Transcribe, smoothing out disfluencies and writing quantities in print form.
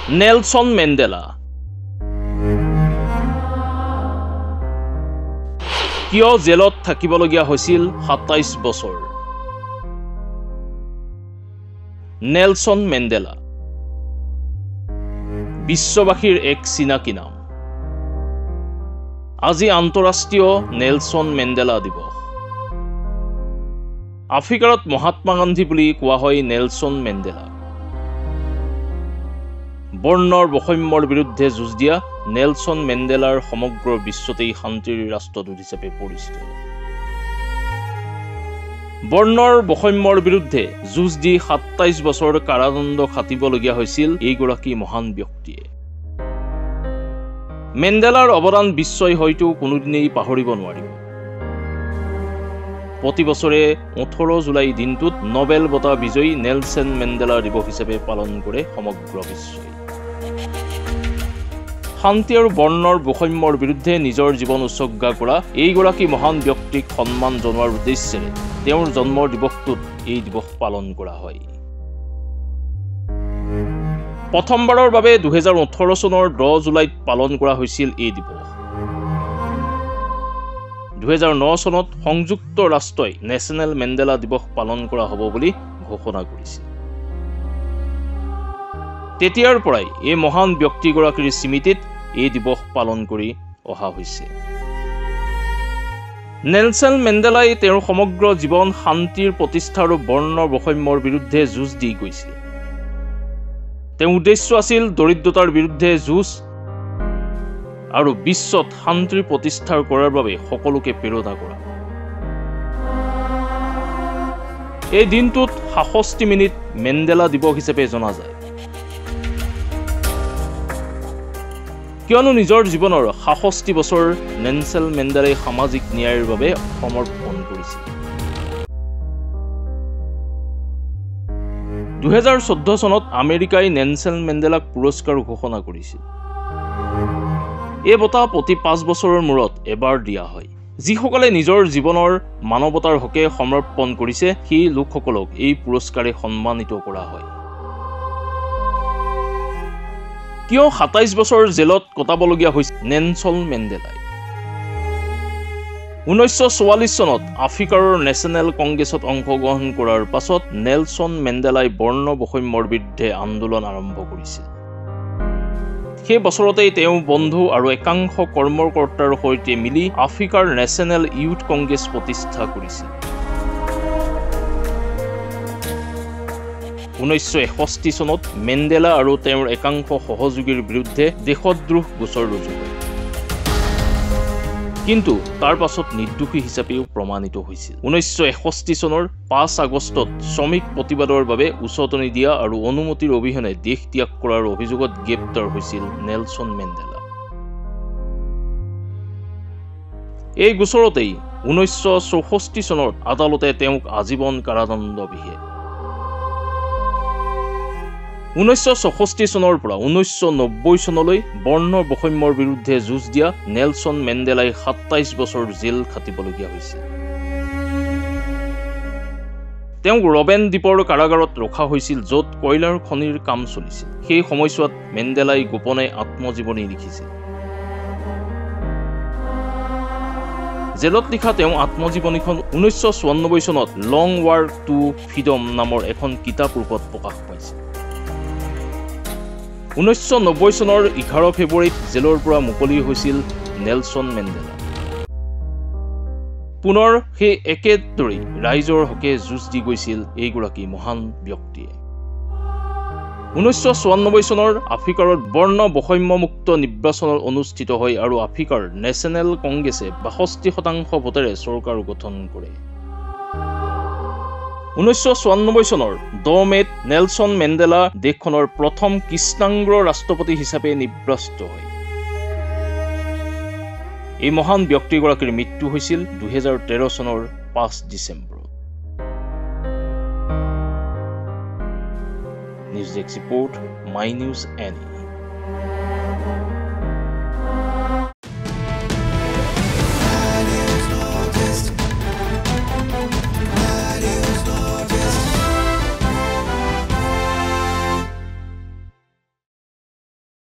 Nelson Mandela কিয় জেলত থাকিবলগীয়া হৈছিল ২৭ বছৰ? নেলসন মেণ্ডেলা বিশ্ববাসীৰ এক চিনাকি নাম। আজি আন্তঃৰাষ্ট্ৰীয় নেলসন মেণ্ডেলা দিৱস। আফ্ৰিকাত মহাত্মা গান্ধী বুলি কোৱা হয় নেলসন মেণ্ডেলা। বৰ্ণৰ বৈষম্যৰ বিৰুদ্ধে যুঁজ দিয়া নেলসন মেণ্ডেলাৰ সমগ্ৰ বিশ্বতেই শান্তিৰ ৰাষ্ট্ৰদূত হিচাপে পৰিচিত। বৰ্ণৰ বৈষম্যৰ বিৰুদ্ধে যুঁজ দি ২৭ বছৰ কাৰাদণ্ড খাটিবলগীয়া হৈছিল এইগৰাকী মহান ব্যক্তিয়ে। মেণ্ডেলাৰ অৱদান বিশ্বই হয়তো কোনোদিনেই পাহৰিব নোৱাৰিব। প্ৰতি বছৰে ১৮ জুলাই দিনটোত নোবেল বঁটা বিজয়ী নেলসন মেণ্ডেলা দিৱস হিচাপে পালন কৰে সমগ্ৰ বিশ্বই। শান্তি আৰু বৰ্ণৰ বৈষম্যৰ বিৰুদ্ধে নিজৰ জীৱন উৎসৰ্গা কৰা এইগৰাকী মহান ব্যক্তিক সন্মান জনোৱাৰ উদ্দেশ্যেৰে তেওঁৰ জন্মৰ দিৱসটোত এই দিৱস পালন কৰা হয়। প্ৰথমবাৰৰ বাবে ২০১৮ চনৰ ১০ জুলাইত পালন কৰা হৈছিল এই দিৱস। ২০০৯ চনত সংযুক্ত ৰাষ্ট্ৰই নেশ্যনেল মেণ্ডেলা দিৱস পালন কৰা হ'ব বুলি ঘোষণা কৰিছিল। তেতিয়াৰ পৰাই এই মহান ব্যক্তিগৰাকীৰ স্মৃতিত এই দিৱস পালন কৰি অহা হৈছে। নেলসন মেণ্ডেলাই তেওঁৰ সমগ্ৰ জীৱন শান্তিৰ প্ৰতিষ্ঠা আৰু বৰ্ণৰ বৈষম্যৰ বিৰুদ্ধে যুঁজ দি গৈছিল। তেওঁৰ উদ্দেশ্য আছিল দৰিদ্ৰতাৰ বিৰুদ্ধে যুঁজ আৰু বিশ্বত শান্তিৰ প্ৰতিষ্ঠা কৰাৰ বাবে সকলোকে প্ৰেৰণা কৰা। এই দিনটোত ৬৭ মিনিট মেণ্ডেলা দিৱস হিচাপে জনা যায়, কিয়নো নিজৰ জীৱনৰ ৬৭ বছৰ নেলসন মেণ্ডেলাই সামাজিক ন্যায়ৰ বাবে সমৰ্পণ কৰিছিল। ২০১৪ চনত আমেৰিকাই নেলসন মেণ্ডেলাক পুৰস্কাৰ ঘোষণা কৰিছিল। এই বঁটা প্ৰতি ৫ বছৰৰ মূৰত এবাৰ দিয়া হয়। যিসকলে নিজৰ জীৱনৰ মানৱতাৰ হকে সমৰ্পণ কৰিছে সেই লোকসকলক এই পুৰস্কাৰে সন্মানিত কৰা হয়। কিয় ২৭ বছৰ জেলত কটাবলগীয়া হৈছিল নেলসন মেণ্ডেলাই? ১৯৪৪ চনত আফ্ৰিকাৰ নেশ্যনেল কংগ্ৰেছত অংশগ্ৰহণ কৰাৰ পাছত নেলসন মেণ্ডেলাই বৰ্ণ বৈষম্যৰ বিৰুদ্ধে আন্দোলন আৰম্ভ কৰিছিল। সেই বছৰতেই তেওঁ বন্ধু আৰু একাংশ কৰ্মকৰ্তাৰ সৈতে মিলি আফ্ৰিকাৰ নেশ্যনেল ইউথ কংগ্ৰেছ প্ৰতিষ্ঠা কৰিছিল। ১৯৬১ চনত মেণ্ডেলা আৰু তেওঁৰ একাংশ সহযোগীৰ বিৰুদ্ধে দেশদ্ৰোহ গোচৰ ৰুজু হয়, কিন্তু তাৰ পাছত নিৰ্দোষী হিচাপেও প্ৰমাণিত হৈছিল। ১৯৬১ চনৰ ৫ আগষ্টত শ্ৰমিক প্ৰতিবাদৰ বাবে উচতনি দিয়া আৰু অনুমতিৰ অবিহনে দেশ ত্যাগ কৰাৰ অভিযোগত গ্ৰেপ্তাৰ হৈছিল নেলসন মেণ্ডেলা। এই গোচৰতেই ১৯৬৪ চনত আদালতে তেওঁক আজীৱন কাৰাদণ্ড বিহে। ১৯৬৪ চনৰ পৰা ১৯৯০ চনলৈ বৰ্ণ বৈষম্যৰ বিৰুদ্ধে যুঁজ দিয়া নেলসন মেণ্ডেলাই ২৭ বছৰ জেল খাটিবলগীয়া হৈছিল। তেওঁক ৰবেন দ্বীপৰ কাৰাগাৰত ৰখা হৈছিল, য'ত কয়লাৰ খনিৰ কাম চলিছিল। সেই সময়ছোৱাত মেণ্ডেলাই গোপনে আত্মজীৱনী লিখিছিল। জেলত লিখা তেওঁ আত্মজীৱনীখন ১৯৯৪ চনত লং ৱাৰ টু ফ্ৰীডম নামৰ এখন কিতাপ ৰূপত প্ৰকাশ পাইছিল। ১৯৯০ চনৰ ১১ ফেব্ৰুৱাৰীত জেলৰ পৰা মুকলি হৈছিল নেলসন মেণ্ডেলা। পুনৰ সেই একেদৰেই ৰাইজৰ হকে যুঁজ দি গৈছিল এইগৰাকী মহান ব্যক্তিয়ে। ১৯৯৪ চনৰ আফ্ৰিকাৰত বৰ্ণ বৈষম্যমুক্ত নিৰ্বাচন অনুষ্ঠিত হয় আৰু আফ্ৰিকাৰ নেশ্যনেল কংগ্ৰেছে ৬২% ভোটেৰে চৰকাৰ গঠন কৰে। ১৯৯৪ চনৰ ১০ মে'ত নেলসন মেণ্ডেলা দেশখনৰ প্ৰথম কৃষ্ণাংগ ৰাষ্ট্ৰপতি হিচাপে নিৰ্বাচিত হয়। এই মহান ব্যক্তিগৰাকীৰ মৃত্যু হৈছিল ২০১৩ চনৰ ৫ ডিচেম্বৰত। News desk report, my news any.